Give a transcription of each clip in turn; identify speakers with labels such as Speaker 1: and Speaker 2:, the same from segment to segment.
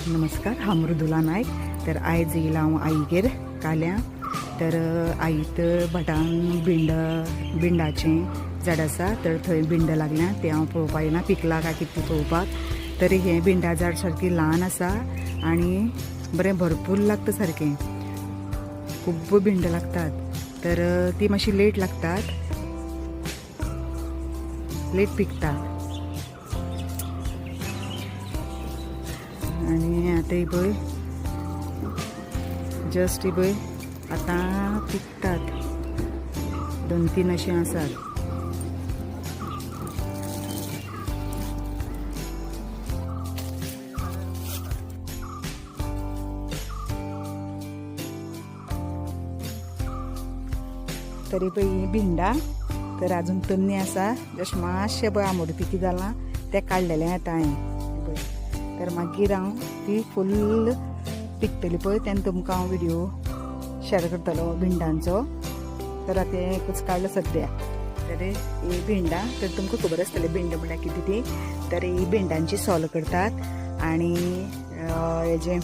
Speaker 1: नमस्कार, हांव मृदुला नायक. तर आयज येयला हांव आईगेर काल्यां. तर आईत भटान बिंडाचें झाड आसा. तर थंय बिंड लागल्या तें हांव पळोवपाक येना, पिकला काय कितें तें पळोवपाक. तर हें बिंडा झाड सारकें ल्हान आसा आनी बरें भरपूर लागता सारकें. खूब बिंड लागतात. तर ती मातशी लेट लागतात, लेट पिकतात. आणि आता ही पळय, जस्ट ही पळय आतां पिकतात. 2-3 अशी आसात. तरी पळय ही भिंडा तर अजून तन्नी आसा. जस्ट मातशें पळय आंबट पिकी जालां तें काडलेलें येता हांवें. तर मागीर हांव ती फुल्ल पिकतली पळय तेन्ना तुमकां हांव व्हिडिओ शेअर करतलो भिंडांचो. तर आतां हें एकूच काडलो सद्या. तर ही भिंडा तर तुमकां खबर आसतलें भिंड म्हळ्यार कितें ती. तर ही भिंडांची सोल करतात आनी हेजें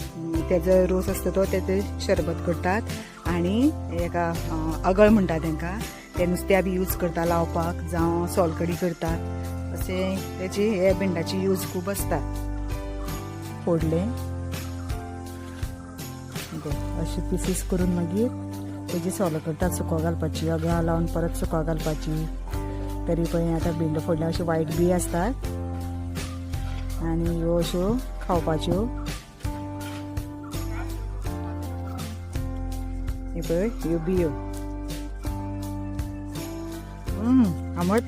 Speaker 1: तेजो रोस आसता तो तेजें शरबत करतात आनी हेका अगळ म्हणटा तेंकां. ते नुस्त्या बी यूज करता लावपाक, जावं सोलकडी करतात. अशें तेजी हे भिंडाची यूज खूब आसता. फोडले अशी पिसीस करून मागीर तेजी सोल करतात सुको घालपाची, अगळा लावन परत सुको घालपाची. तरी पळय आतां भिंड फोडल्या अशी वायट बी आसतात आनी ह्यो अश्यो खावपाच्यो. हे पळय ह्यो बियो आंबट